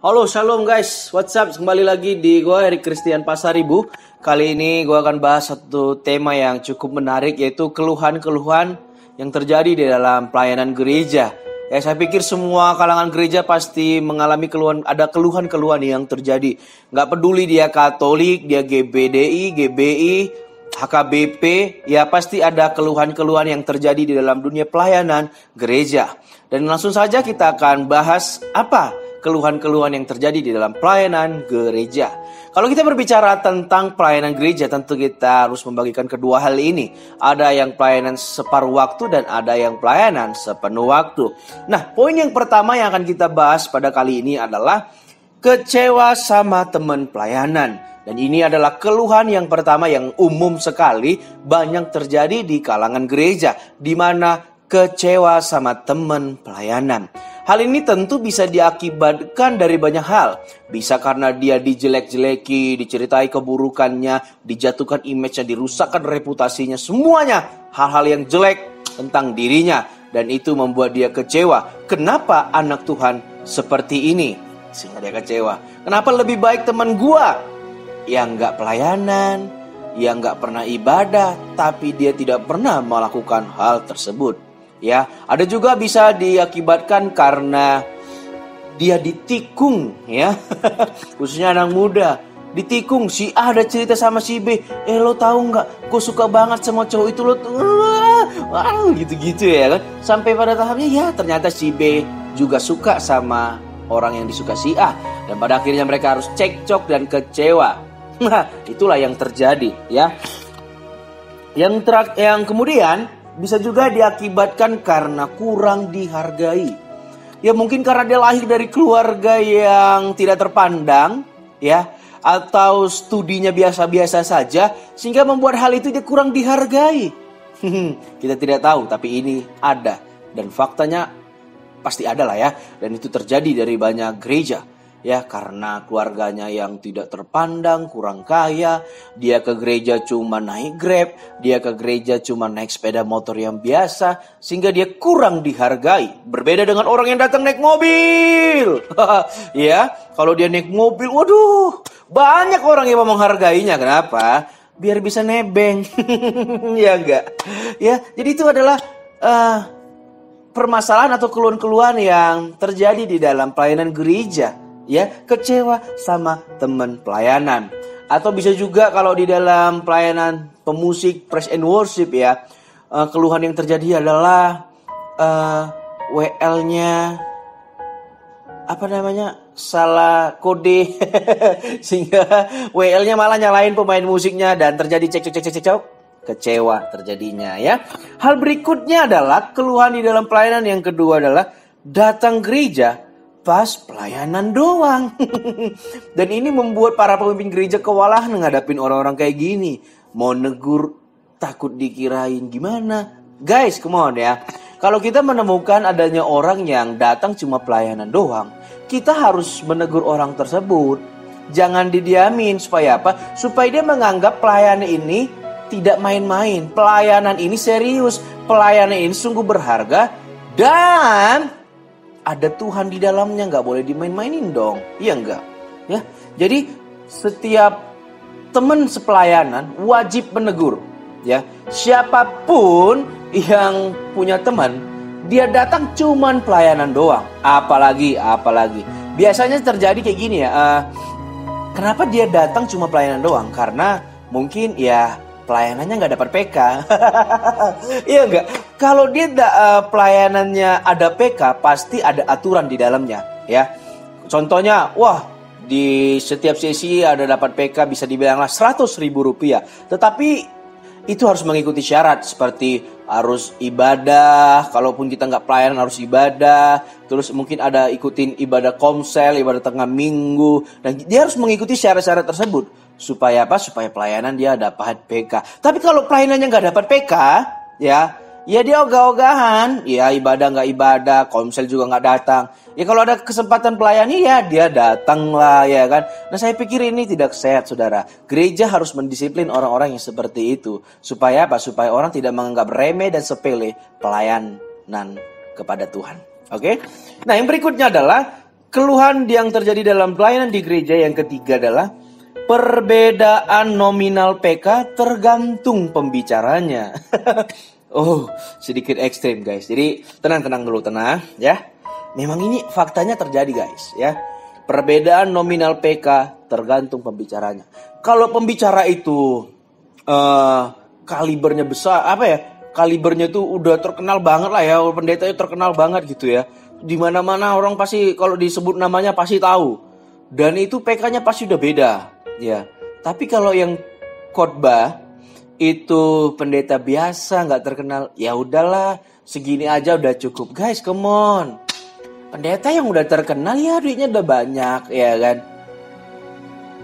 Halo, shalom guys. What's up? Kembali lagi di gue Erik Christian Pasaribu. Kali ini gue akan bahas satu tema yang cukup menarik, yaitu keluhan-keluhan yang terjadi di dalam pelayanan gereja. Ya, saya pikir semua kalangan gereja pasti mengalami keluhan, ada keluhan-keluhan yang terjadi. Nggak peduli dia Katolik, dia GBDI, GBI, HKBP, ya pasti ada keluhan-keluhan yang terjadi di dalam dunia pelayanan gereja. Dan langsung saja kita akan bahas apa keluhan-keluhan yang terjadi di dalam pelayanan gereja. Kalau kita berbicara tentang pelayanan gereja, tentu kita harus membagikan kedua hal ini. Ada yang pelayanan separuh waktu dan ada yang pelayanan sepenuh waktu. Nah, poin yang pertama yang akan kita bahas pada kali ini adalah kecewa sama teman pelayanan. Dan ini adalah keluhan yang pertama yang umum sekali banyak terjadi di kalangan gereja, di mana kecewa sama teman pelayanan. Hal ini tentu bisa diakibatkan dari banyak hal. Bisa karena dia dijelek-jeleki, diceritai keburukannya, dijatuhkan image-nya, dirusakkan reputasinya. Semuanya hal-hal yang jelek tentang dirinya. Dan itu membuat dia kecewa. Kenapa anak Tuhan seperti ini? Sehingga dia kecewa. Kenapa lebih baik teman gua yang gak pelayanan, yang gak pernah ibadah, tapi dia tidak pernah melakukan hal tersebut. Ya, ada juga bisa diakibatkan karena dia ditikung, ya. Khususnya anak muda, ditikung. Si A ada cerita sama si B, lo tahu nggak? Gue suka banget sama cowok itu lo tuh, gitu-gitu ya kan. Sampai pada tahapnya ya ternyata si B juga suka sama orang yang disuka si A, dan pada akhirnya mereka harus cekcok dan kecewa. Nah, itulah yang terjadi, ya. Yang kemudian bisa juga diakibatkan karena kurang dihargai. Ya mungkin karena dia lahir dari keluarga yang tidak terpandang, ya, atau studinya biasa-biasa saja, sehingga membuat hal itu dia kurang dihargai. Kita tidak tahu, tapi ini ada. Dan faktanya pasti ada lah ya. Dan itu terjadi dari banyak gereja. Ya, karena keluarganya yang tidak terpandang, kurang kaya, dia ke gereja cuma naik Grab, dia ke gereja cuma naik sepeda motor yang biasa, sehingga dia kurang dihargai. Berbeda dengan orang yang datang naik mobil. Ya, kalau dia naik mobil, waduh, banyak orang yang mau menghargainya. Kenapa? Biar bisa nebeng. Ya enggak? Ya, jadi itu adalah permasalahan atau keluhan-keluhan yang terjadi di dalam pelayanan gereja. Ya, kecewa sama teman pelayanan. Atau bisa juga kalau di dalam pelayanan pemusik praise and worship, ya, keluhan yang terjadi adalah WL-nya salah kode. Sehingga WL-nya malah nyalain pemain musiknya dan terjadi cekcok, kecewa terjadinya, ya. Hal berikutnya adalah keluhan di dalam pelayanan yang kedua adalah datang gereja pas pelayanan doang. Dan ini membuat para pemimpin gereja kewalahan menghadapin orang-orang kayak gini. Mau negur takut dikirain gimana. Guys, come on ya. Kalau kita menemukan adanya orang yang datang cuma pelayanan doang, kita harus menegur orang tersebut. Jangan didiamin. Supaya apa? Supaya dia menganggap pelayanan ini tidak main-main. Pelayanan ini serius. Pelayanan ini sungguh berharga. Dan ada Tuhan di dalamnya, nggak boleh dimain-mainin dong, iya nggak? Ya, jadi setiap teman sepelayanan wajib menegur, ya. Siapapun yang punya teman, dia datang cuman pelayanan doang, apalagi. Biasanya terjadi kayak gini ya. Kenapa dia datang cuma pelayanan doang? Karena mungkin ya pelayanannya nggak dapat PK. Iya nggak? Kalau dia pelayanannya ada PK, pasti ada aturan di dalamnya, ya. Contohnya, wah, di setiap sesi ada dapat PK, bisa dibilanglah 100.000 rupiah. Tetapi itu harus mengikuti syarat seperti harus ibadah. Kalaupun kita nggak pelayanan harus ibadah. Terus mungkin ada ikutin ibadah komsel, ibadah tengah minggu. Dan dia harus mengikuti syarat-syarat tersebut. Supaya apa? Supaya pelayanan dia dapat PK. Tapi kalau pelayanannya nggak dapat PK, ya dia ogah-ogahan. Ya ibadah nggak ibadah, komsel juga nggak datang. Ya kalau ada kesempatan pelayani ya dia datang lah, ya kan. Nah, saya pikir ini tidak sehat, saudara. Gereja harus mendisiplin orang-orang yang seperti itu. Supaya apa? Supaya orang tidak menganggap remeh dan sepele pelayanan kepada Tuhan. Oke? Nah, yang berikutnya adalah Keluhan yang terjadi dalam pelayanan di gereja yang ketiga adalah perbedaan nominal PK tergantung pembicaranya. Oh, sedikit ekstrim guys. Jadi tenang dulu, tenang ya. Memang ini faktanya terjadi guys ya. Perbedaan nominal PK tergantung pembicaranya. Kalau pembicara itu kalibernya besar, kalibernya itu udah terkenal banget lah ya. Pendeta itu terkenal banget gitu ya. Di mana-mana orang pasti kalau disebut namanya pasti tahu. Dan itu PK-nya pasti udah beda ya. Tapi kalau yang khotbah itu pendeta biasa nggak terkenal, ya udahlah segini aja udah cukup guys, come on. Pendeta yang udah terkenal ya duitnya udah banyak ya kan.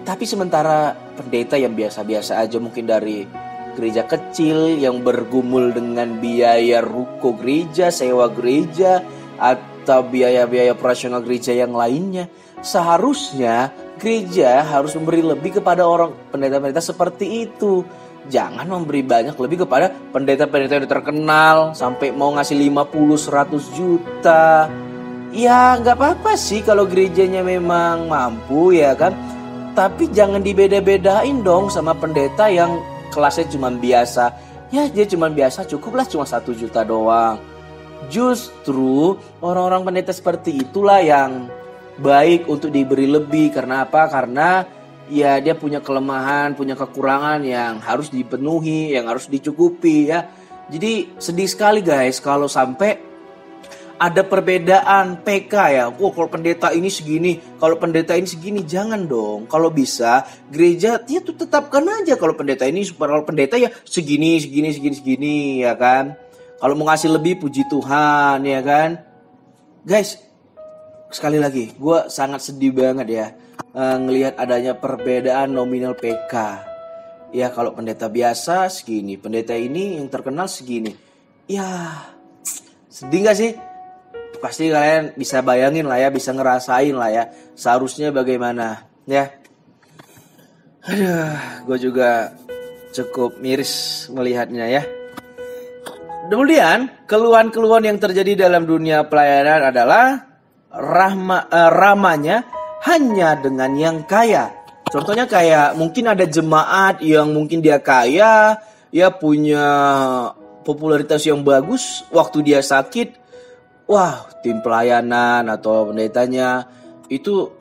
Tapi sementara pendeta yang biasa-biasa aja, mungkin dari gereja kecil yang bergumul dengan biaya ruko gereja, sewa gereja, atau biaya-biaya operasional gereja yang lainnya, seharusnya gereja harus memberi lebih kepada orang pendeta-pendeta seperti itu. Jangan memberi banyak lebih kepada pendeta-pendeta yang terkenal sampai mau ngasih 50-100 juta. Ya nggak apa-apa sih kalau gerejanya memang mampu ya kan. Tapi jangan dibeda-bedain dong sama pendeta yang kelasnya cuma biasa. Ya dia cuma biasa, cukuplah cuma 1 juta doang. Justru orang-orang pendeta seperti itulah yang baik untuk diberi lebih. Karena apa? Karena ya dia punya kelemahan, punya kekurangan yang harus dipenuhi, yang harus dicukupi ya. Jadi sedih sekali guys kalau sampai ada perbedaan PK ya. Kalau pendeta ini segini, kalau pendeta ini segini, jangan dong. Kalau bisa gereja dia tuh tetapkan aja kalau pendeta ini, kalau pendeta ya segini ya kan. Kalau mau ngasih lebih puji Tuhan ya kan. Guys, sekali lagi gue sangat sedih banget ya ngelihat adanya perbedaan nominal PK. Ya kalau pendeta biasa segini, pendeta ini yang terkenal segini. Ya sedih gak sih? Pasti kalian bisa bayangin lah ya, bisa ngerasain lah ya. Seharusnya bagaimana ya. Aduh, gue juga cukup miris melihatnya ya. Kemudian keluhan-keluhan yang terjadi dalam dunia pelayanan adalah ramanya hanya dengan yang kaya. Contohnya kayak mungkin ada jemaat yang mungkin dia kaya, ya punya popularitas yang bagus, waktu dia sakit, wah tim pelayanan atau pendetanya itu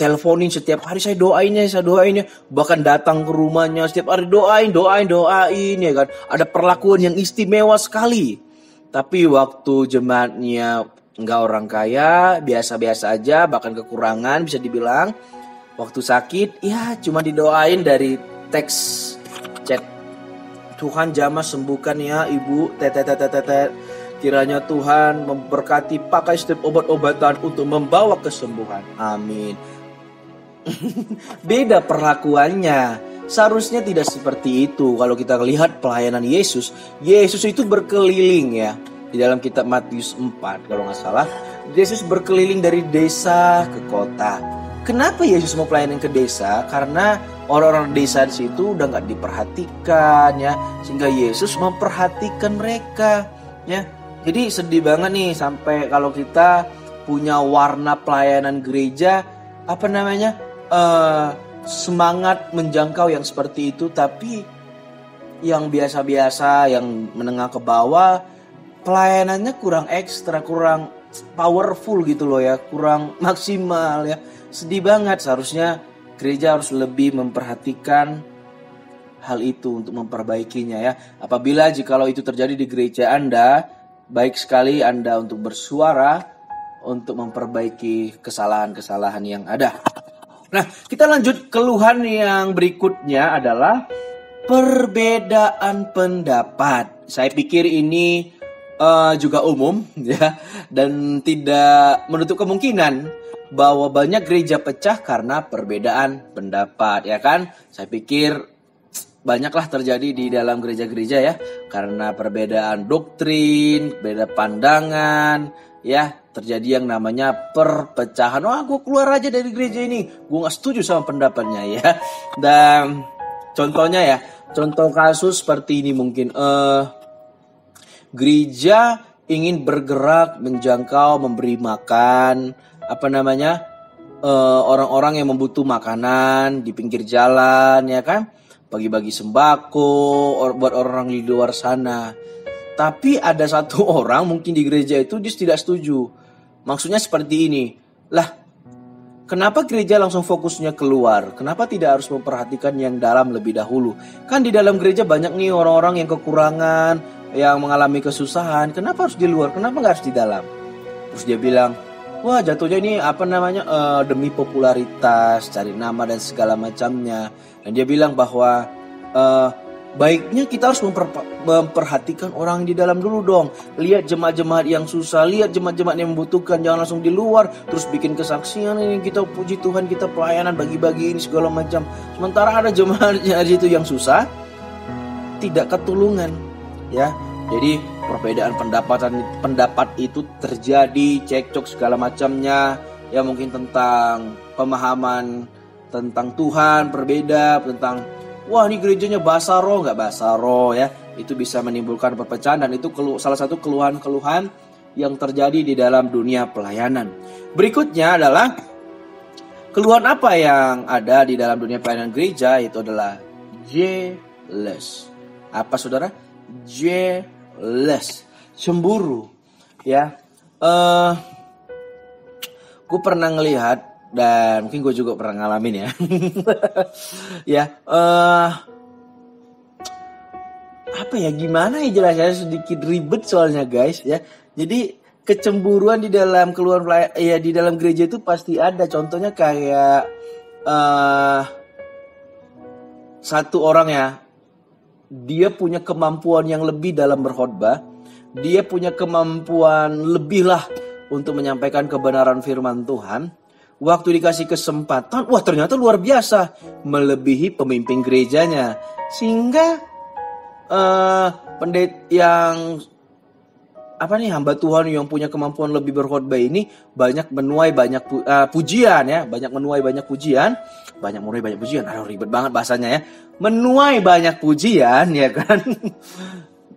teleponin setiap hari, saya doain ya, bahkan datang ke rumahnya setiap hari doain ya kan. Ada perlakuan yang istimewa sekali. Tapi waktu jemaatnya nggak orang kaya, biasa-biasa aja, bahkan kekurangan bisa dibilang. Waktu sakit, ya cuma didoain dari teks chat. Tuhan jamah sembuhkan ya ibu, kiranya Tuhan memberkati pakai setiap obat-obatan untuk membawa kesembuhan. Amin. Beda perlakuannya. Seharusnya tidak seperti itu. Kalau kita lihat pelayanan Yesus itu berkeliling ya. Di dalam kitab Matius 4 kalau nggak salah, Yesus berkeliling dari desa ke kota. Kenapa Yesus mau pelayanan ke desa? Karena orang-orang desa di situ udah nggak diperhatikan ya, sehingga Yesus memperhatikan mereka ya. Jadi sedih banget nih sampai kalau kita punya warna pelayanan gereja semangat menjangkau yang seperti itu, tapi yang biasa-biasa, yang menengah ke bawah, pelayanannya kurang ekstra, kurang powerful gitu loh ya, kurang maksimal ya. Sedih banget. Seharusnya gereja harus lebih memperhatikan hal itu untuk memperbaikinya ya. Apabila jikalau itu terjadi di gereja Anda, baik sekali Anda untuk bersuara untuk memperbaiki kesalahan-kesalahan yang ada. Nah, kita lanjut. Keluhan yang berikutnya adalah perbedaan pendapat. Saya pikir ini juga umum ya, dan tidak menutup kemungkinan bahwa banyak gereja pecah karena perbedaan pendapat ya kan. Saya pikir banyaklah terjadi di dalam gereja-gereja ya, karena perbedaan doktrin, beda pandangan ya, terjadi yang namanya perpecahan. Wah, gue keluar aja dari gereja ini, gue gak setuju sama pendapatnya ya. Dan contohnya ya, contoh kasus seperti ini mungkin gereja ingin bergerak menjangkau, memberi makan orang-orang yang membutuh makanan di pinggir jalan, ya kan? Bagi-bagi sembako buat orang di luar sana. Tapi ada satu orang mungkin di gereja itu dia tidak setuju. Maksudnya seperti ini. Lah, kenapa gereja langsung fokusnya keluar? Kenapa tidak harus memperhatikan yang dalam lebih dahulu? Kan di dalam gereja banyak nih orang-orang yang kekurangan, yang mengalami kesusahan. Kenapa harus di luar? Kenapa nggak harus di dalam? Terus dia bilang, wah jatuhnya ini demi popularitas, cari nama dan segala macamnya. Dan dia bilang bahwa baiknya kita harus memperhatikan orang di dalam dulu dong. Lihat jemaat-jemaat yang susah, lihat jemaat-jemaat yang membutuhkan, jangan langsung di luar terus bikin kesaksian ini kita puji Tuhan, kita pelayanan bagi-bagi ini segala macam. Sementara ada jemaatnya di situ yang susah, tidak ketulungan, ya. Jadi perbedaan pendapat itu terjadi, cekcok segala macamnya, ya mungkin tentang pemahaman tentang Tuhan berbeda, tentang wah ini gerejanya bahasa roh nggak bahasa roh, ya. Itu bisa menimbulkan perpecahan dan itu salah satu keluhan-keluhan yang terjadi di dalam dunia pelayanan. Berikutnya adalah keluhan apa yang ada di dalam dunia pelayanan gereja, itu adalah jealous. Apa saudara? Jealous, cemburu, ya. Gue pernah ngelihat dan mungkin gue juga pernah ngalamin, ya. Ya, apa ya, gimana ya jelasnya, sedikit ribet soalnya guys, ya. Jadi kecemburuan di dalam di dalam gereja itu pasti ada. Contohnya kayak satu orang, ya, dia punya kemampuan yang lebih dalam berkhotbah. Dia punya kemampuan lebih lah untuk menyampaikan kebenaran firman Tuhan. Waktu dikasih kesempatan, wah ternyata luar biasa, melebihi pemimpin gerejanya. Sehingga pendeta yang hamba Tuhan yang punya kemampuan lebih berkhotbah ini banyak menuai banyak pujian, ya, banyak menuai banyak pujian. Aduh ribet banget bahasanya, ya. Menuai banyak pujian, ya kan.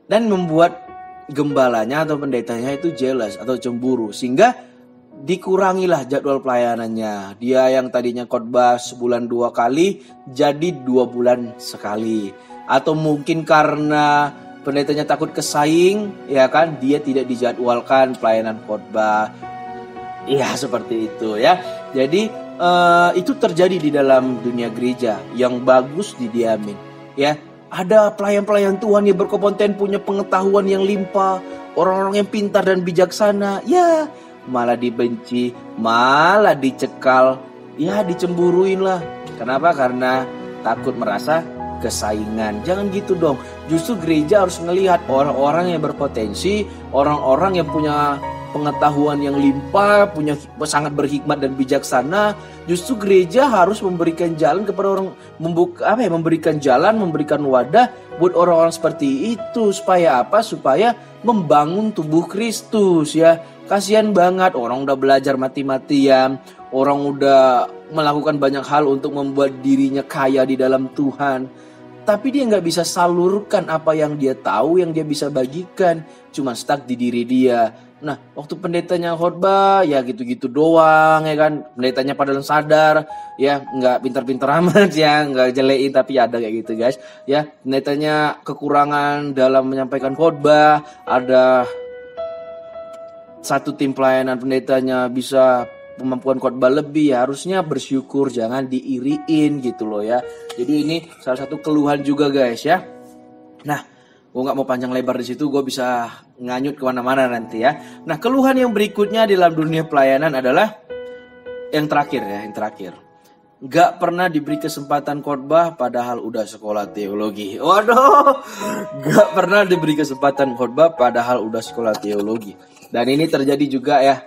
Dan membuat gembalanya atau pendetanya itu jealous atau cemburu, sehingga dikurangilah jadwal pelayanannya. Dia yang tadinya khotbah sebulan 2 kali jadi 2 bulan sekali. Atau mungkin karena pendetanya takut kesaing, ya kan, dia tidak dijadwalkan pelayanan khotbah. Iya, seperti itu, ya. Jadi itu terjadi di dalam dunia gereja. Yang bagus didiamin, ya. Ada pelayan-pelayan Tuhan yang berkompeten, punya pengetahuan yang limpah, orang-orang yang pintar dan bijaksana, ya malah dibenci, malah dicekal, ya dicemburuin lah. Kenapa? Karena takut merasa kesaingan. Jangan gitu dong. Justru gereja harus ngelihat orang-orang yang berpotensi, orang-orang yang punya pengetahuan yang limpah, sangat berhikmat dan bijaksana. Justru gereja harus memberikan jalan kepada orang, memberikan jalan, memberikan wadah buat orang-orang seperti itu. Supaya apa? Supaya membangun tubuh Kristus, ya. Kasihan banget orang udah belajar mati-matian, orang udah melakukan banyak hal untuk membuat dirinya kaya di dalam Tuhan, tapi dia nggak bisa salurkan apa yang dia tahu, yang dia bisa bagikan, cuma stuck di diri dia. Nah, waktu pendetanya khotbah, ya gitu-gitu doang, ya kan. Pendetanya padahal sadar, ya nggak pintar-pintar amat, ya nggak jelein, tapi ada kayak gitu guys, ya. Pendetanya kekurangan dalam menyampaikan khotbah, ada satu tim pelayanan pendetanya bisa kemampuan khotbah lebih, ya harusnya bersyukur, jangan diiriin gitu loh, ya. Jadi ini salah satu keluhan juga guys, ya. Nah, gue nggak mau panjang lebar di situ, gue bisa nganyut kemana-mana nanti, ya. Nah, keluhan yang berikutnya dalam dunia pelayanan adalah yang terakhir, ya, yang terakhir. Gak pernah diberi kesempatan khotbah padahal udah sekolah teologi. Waduh, gak pernah diberi kesempatan khotbah padahal udah sekolah teologi. Dan ini terjadi juga, ya,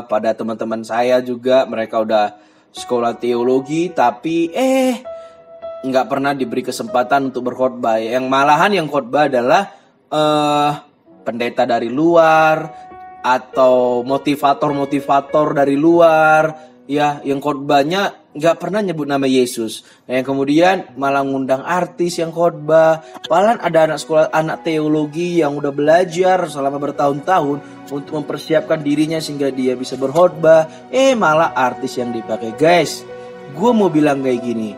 pada teman-teman saya juga. Mereka udah sekolah teologi tapi nggak pernah diberi kesempatan untuk berkhotbah. Yang malahan yang khotbah adalah pendeta dari luar atau motivator dari luar, ya yang khotbahnya nggak pernah nyebut nama Yesus. Nah, yang kemudian malah ngundang artis yang khotbah. Padahal ada anak sekolah, anak teologi yang udah belajar selama bertahun-tahun untuk mempersiapkan dirinya sehingga dia bisa berkhotbah. Malah artis yang dipakai. Guys, gue mau bilang kayak gini.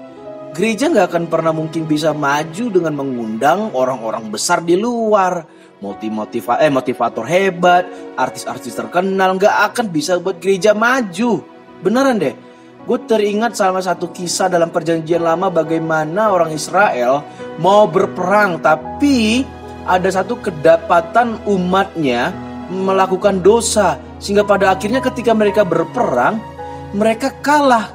Gereja nggak akan pernah mungkin bisa maju dengan mengundang orang-orang besar di luar. Motivator hebat, artis-artis terkenal, nggak akan bisa buat gereja maju. Beneran deh. Gue teringat salah satu kisah dalam perjanjian lama bagaimana orang Israel mau berperang, tapi ada satu kedapatan umatnya melakukan dosa, sehingga pada akhirnya ketika mereka berperang, mereka kalah.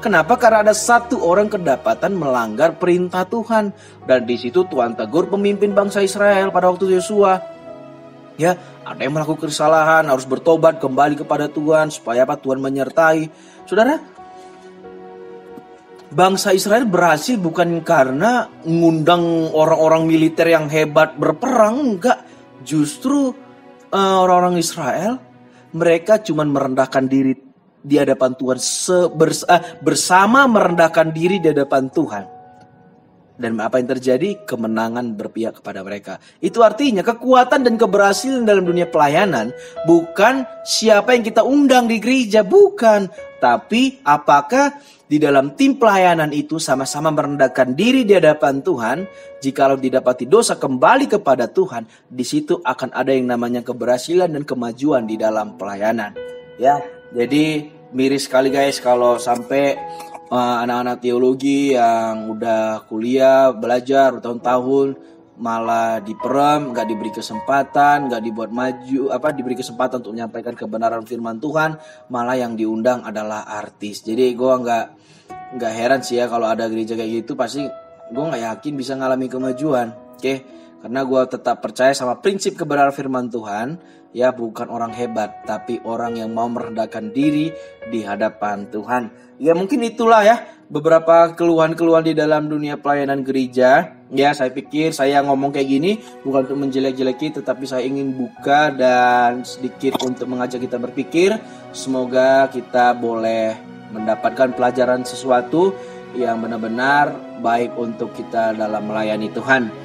Kenapa? Karena ada satu orang kedapatan melanggar perintah Tuhan. Dan di situ Tuhan tegur pemimpin bangsa Israel pada waktu Yosua. Ya, ada yang melakukan kesalahan, harus bertobat kembali kepada Tuhan supaya Tuhan menyertai. Saudara, bangsa Israel berhasil bukan karena ngundang orang-orang militer yang hebat berperang, enggak. Justru orang-orang Israel, mereka cuma merendahkan diri di hadapan Tuhan, bersama merendahkan diri di hadapan Tuhan. Dan apa yang terjadi? Kemenangan berpihak kepada mereka. Itu artinya kekuatan dan keberhasilan dalam dunia pelayanan bukan siapa yang kita undang di gereja, bukan. Tapi apakah di dalam tim pelayanan itu sama-sama merendahkan diri di hadapan Tuhan. Jikalau didapati dosa kembali kepada Tuhan, di situ akan ada yang namanya keberhasilan dan kemajuan di dalam pelayanan. Ya, jadi miris sekali guys kalau sampai anak-anak teologi yang udah kuliah, belajar bertahun-tahun malah diperem, gak diberi kesempatan, gak dibuat maju, diberi kesempatan untuk menyampaikan kebenaran firman Tuhan, malah yang diundang adalah artis. Jadi gue nggak heran sih ya kalau ada gereja kayak gitu, pasti gue nggak yakin bisa ngalami kemajuan. Oke? Karena gue tetap percaya sama prinsip kebenaran firman Tuhan. Ya, bukan orang hebat, tapi orang yang mau merendahkan diri di hadapan Tuhan. Ya, mungkin itulah ya beberapa keluhan-keluhan di dalam dunia pelayanan gereja. Ya, saya pikir saya ngomong kayak gini bukan untuk menjelek-jeleki, tetapi saya ingin buka dan sedikit untuk mengajak kita berpikir. Semoga kita boleh mendapatkan pelajaran sesuatu yang benar-benar baik untuk kita dalam melayani Tuhan.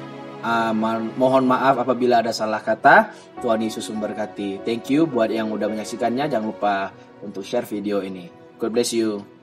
Mohon maaf apabila ada salah kata. Tuhan Yesus memberkati. Thank you buat yang udah menyaksikannya. Jangan lupa untuk share video ini. God bless you.